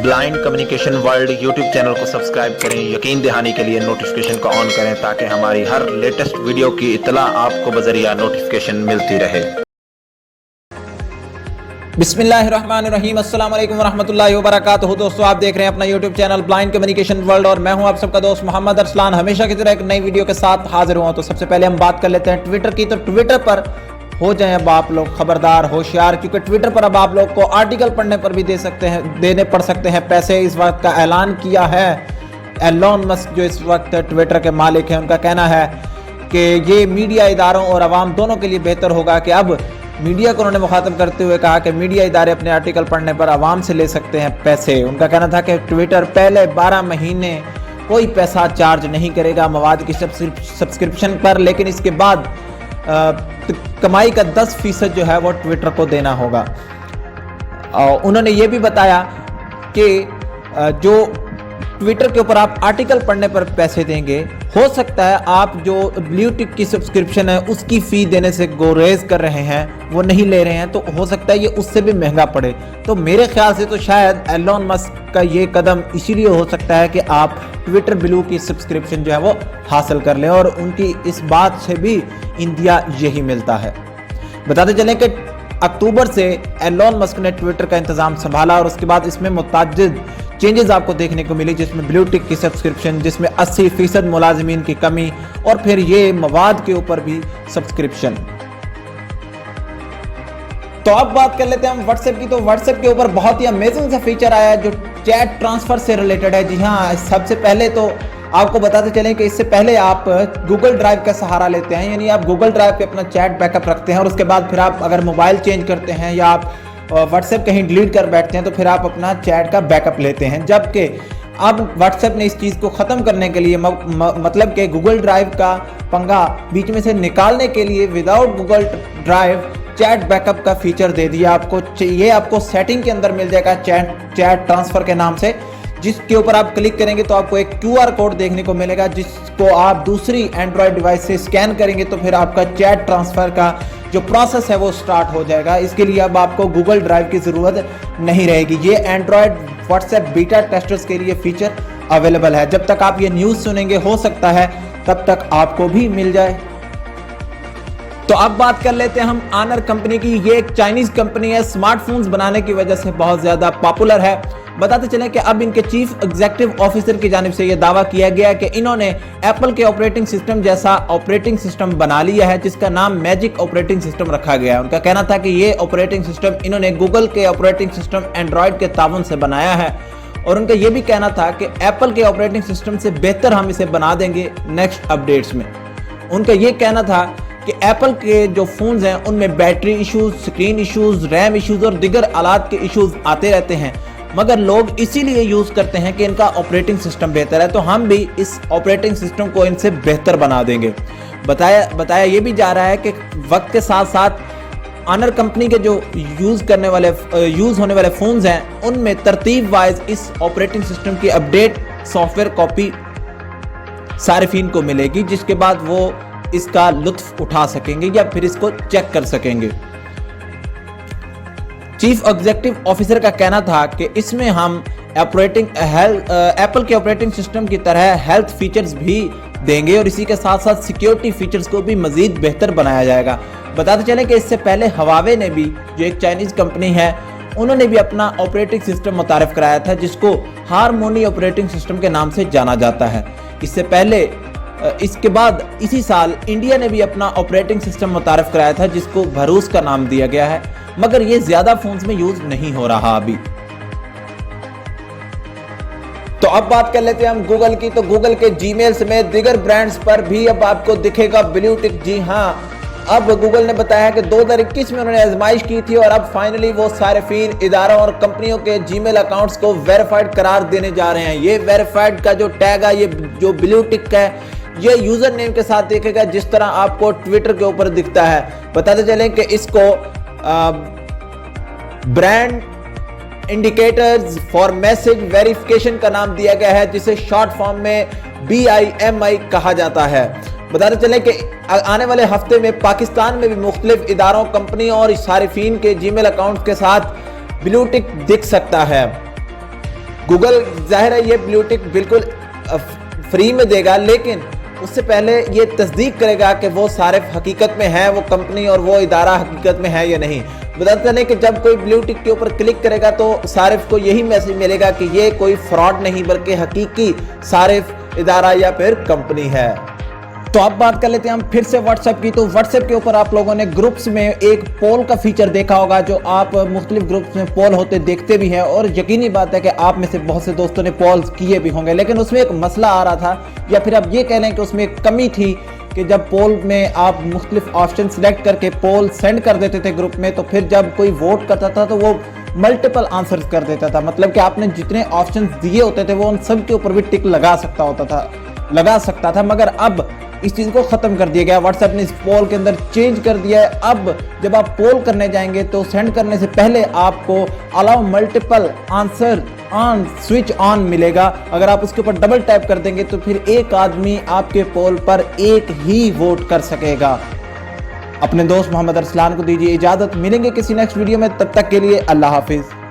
Blind communication world YouTube channel को subscribe करें। यकीन दहानी के लिए नोटिफिकेशन को ऑन करें ताकि हमारी हर लेटेस्ट वीडियो की इत्तला आपको बजरिया नोटिफिकेशन मिलती रहे। बिस्मिल्लाहिर्रहमानिर्रहीम, अस्सलाम वालेकुम वरहमतुल्लाहि वबरकातुहू। दोस्तों, आप देख रहे हैं अपना YouTube channel blind communication world और मैं हूं आप सबका दोस्त मोहम्मद अरसलान। हमेशा की तरह एक नई वीडियो के साथ हाजिर हुआ। तो सबसे पहले हम बात कर लेते हैं ट्विटर की। तो ट्विटर पर हो जाएं अब आप लोग खबरदार, होशियार, क्योंकि ट्विटर पर अब आप लोग को आर्टिकल पढ़ने पर भी देने पड़ सकते हैं पैसे। इस वक्त का ऐलान किया है एलोन मस्क, जो इस वक्त ट्विटर के मालिक हैं। उनका कहना है कि ये मीडिया इदारों और आवाम दोनों के लिए बेहतर होगा कि अब मीडिया को उन्होंने मुखातब करते हुए कहा कि मीडिया इदारे अपने आर्टिकल पढ़ने पर आवाम से ले सकते हैं पैसे। उनका कहना था कि ट्विटर पहले 12 महीने कोई पैसा चार्ज नहीं करेगा मवाद की सब्सक्रिप्शन पर, लेकिन इसके बाद कमाई का 10% जो है वो ट्विटर को देना होगा। उन्होंने ये भी बताया कि जो ट्विटर के ऊपर आप आर्टिकल पढ़ने पर पैसे देंगे, हो सकता है आप जो ब्लू टिक की सब्सक्रिप्शन है उसकी फ़ी देने से गुरेज कर रहे हैं, वो नहीं ले रहे हैं, तो हो सकता है ये उससे भी महंगा पड़े। तो मेरे ख्याल से तो शायद एलोन मस्क का ये कदम इसीलिए हो सकता है कि आप ट्विटर ब्लू की सब्सक्रिप्शन जो है वो हासिल कर लें, और उनकी इस बात से भी इंदिया यही मिलता है। बताते चलें कि अक्टूबर से एलोन मस्क ने ट्विटर का इंतज़ाम संभाला और उसके बाद इसमें मुतअद्दिद चेंजेस आपको देखने को मिली, जिसमें ब्लू टिक की सब्सक्रिप्शन, जिसमें 80% मुलाजिमीन की कमी, और फिर ये मवाद के ऊपर भी सब्सक्रिप्शन। तो अब बात कर लेते हैं हम व्हाट्सएप की। तो व्हाट्सएप के ऊपर बहुत ही अमेजिंग सा फीचर आया है जो चैट ट्रांसफर से रिलेटेड है। जी हाँ, सबसे पहले तो आपको बताते चलें कि इससे पहले आप गूगल ड्राइव का सहारा लेते हैं, यानी आप गूगल ड्राइव पे अपना चैट बैकअप रखते हैं और उसके बाद फिर आप अगर मोबाइल चेंज करते हैं या आप व्हाट्सएप कहीं डिलीट कर बैठते हैं तो फिर आप अपना चैट का बैकअप लेते हैं। जबकि अब व्हाट्सएप ने इस चीज़ को ख़त्म करने के लिए मतलब कि गूगल ड्राइव का पंगा बीच में से निकालने के लिए without Google drive chat backup का फीचर दे दिया आपको। ये आपको सेटिंग के अंदर मिल जाएगा चैट ट्रांसफ़र के नाम से, जिसके ऊपर आप क्लिक करेंगे तो आपको एक QR कोड देखने को मिलेगा, जिसको आप दूसरी एंड्रॉयड डिवाइस से स्कैन करेंगे तो फिर आपका चैट ट्रांसफ़र का जो प्रोसेस है वो स्टार्ट हो जाएगा। इसके लिए अब आपको गूगल ड्राइव की ज़रूरत नहीं रहेगी। ये एंड्रॉयड व्हाट्सएप बीटा टेस्टर्स के लिए फीचर अवेलेबल है। जब तक आप ये न्यूज़ सुनेंगे हो सकता है तब तक आपको भी मिल जाए। तो अब बात कर लेते हैं हम ऑनर कंपनी की। ये एक चाइनीज़ कंपनी है, स्मार्टफोन्स बनाने की वजह से बहुत ज़्यादा पॉपुलर है। बताते चलें कि अब इनके चीफ एग्जीक्यूटिव ऑफिसर की जानिब से यह दावा किया गया है कि इन्होंने एप्पल के ऑपरेटिंग सिस्टम जैसा ऑपरेटिंग सिस्टम बना लिया है, जिसका नाम मैजिक ऑपरेटिंग सिस्टम रखा गया है। उनका कहना था कि ये ऑपरेटिंग सिस्टम इन्होंने गूगल के ऑपरेटिंग सिस्टम एंड्रॉयड के ताउन से बनाया है, और उनका यह भी कहना था कि एप्पल के ऑपरेटिंग सिस्टम से बेहतर हम इसे बना देंगे नेक्स्ट अपडेट्स में। उनका यह कहना था कि एप्पल के जो फ़ोन्स हैं उनमें battery issues, screen issues, RAM issues और दीगर आलात के इश्यूज़ आते रहते हैं, मगर लोग इसीलिए यूज़ करते हैं कि इनका ऑपरेटिंग सिस्टम बेहतर है, तो हम भी इस ऑपरेटिंग सिस्टम को इनसे बेहतर बना देंगे। बताया ये भी जा रहा है कि वक्त के साथ साथ ऑनर कंपनी के जो यूज़ होने वाले फ़ोन्स हैं उनमें तरतीब वाइज इस ऑपरेटिंग सिस्टम की अपडेट सॉफ्टवेयर कॉपी सारिफीन को मिलेगी, जिसके बाद वो इसका लुत्फ उठा सकेंगे या फिर इसको चेक कर सकेंगे। चीफ एग्जीक्यूटिव ऑफिसर का कहना था कि इसमें हम एप्पल के ऑपरेटिंग सिस्टम की तरह हेल्थ फीचर्स भी देंगे और इसी के साथ साथ सिक्योरिटी फीचर्स को भी मजीद बेहतर बनाया जाएगा। बताते चलें कि इससे पहले हवावे ने भी, जो एक चाइनीज़ कंपनी है, उन्होंने भी अपना ऑपरेटिंग सिस्टम मुतारिफ कराया था, जिसको हारमोनी ऑपरेटिंग सिस्टम के नाम से जाना जाता है। इसके बाद इसी साल इंडिया ने भी अपना ऑपरेटिंग सिस्टम मुतारिफ कराया था, जिसको भरूस का नाम दिया गया है, मगर ये ज्यादा फोन्स में यूज नहीं हो रहा अभी। तो अब बात कर लेते हैं हम गूगल की। तो गूगल के जीमेल समेत दीगर ब्रांड्स पर भी अब आपको दिखेगा ब्लू टिक। जी हाँ, अब गूगल ने बताया कि 2021 में उन्होंने आजमाइश की थी और अब फाइनली वो सारिफीन, इदारों और कंपनियों के जीमेल अकाउंट्स को वेरीफाइड करार देने जा रहे हैं। ये वेरीफाइड का जो टैग है, ये जो ब्लू टिक है, ये यूजर नेम के साथ दिखेगा जिस तरह आपको ट्विटर के ऊपर दिखता है। बताते चलें कि इसको brand indicators for message verification का नाम दिया गया है, जिसे शॉर्ट फॉर्म में BIMI कहा जाता है। बताते चलें कि आने वाले हफ्ते में पाकिस्तान में भी मुख्तलिफ इदारों, कंपनियों और सारिफीन के जीमेल अकाउंट के साथ ब्लू टिक दिख सकता है। गूगल जाहिर है ये ब्लू टिक बिल्कुल फ्री में देगा, लेकिन उससे पहले ये तस्दीक करेगा कि वो सारिफ हकीकत में है, वो कंपनी और वो इदारा हकीकत में है या नहीं। बताते हैं कि जब कोई ब्लू टिक के ऊपर क्लिक करेगा तो सारिफ को यही मैसेज मिलेगा कि ये कोई फ्रॉड नहीं बल्कि हकीकी सारिफ, इदारा या फिर कंपनी है। तो अब बात कर लेते हैं हम फिर से व्हाट्सएप की। तो व्हाट्सएप के ऊपर आप लोगों ने ग्रुप्स में एक पोल का फीचर देखा होगा, जो आप मुख्तलिफ ग्रुप्स में पोल होते देखते भी हैं, और यकीनी बात है कि आप में से बहुत से दोस्तों ने पोल्स किए भी होंगे। लेकिन उसमें एक मसला आ रहा था, या फिर आप ये कह लें कि उसमें एक कमी थी कि जब पोल में आप मुख्तलिफ ऑप्शन सेलेक्ट करके पोल सेंड कर देते थे ग्रुप में, तो फिर जब कोई वोट करता था तो वो मल्टीपल आंसर्स कर देता था। मतलब कि आपने जितने ऑप्शन दिए होते थे वो उन सब के ऊपर भी टिक लगा सकता था। मगर अब इस चीज़ को ख़त्म कर दिया गया, व्हाट्सएप ने इस पोल के अंदर चेंज कर दिया है। अब जब आप पोल करने जाएंगे तो सेंड करने से पहले आपको allow multiple answer on switch on मिलेगा। अगर आप उसके ऊपर डबल टैप कर देंगे तो फिर एक आदमी आपके पोल पर एक ही वोट कर सकेगा। अपने दोस्त मोहम्मद अरसलान को दीजिए इजाज़त, मिलेंगे किसी नेक्स्ट वीडियो में, तब तक के लिए अल्लाह हाफिज़।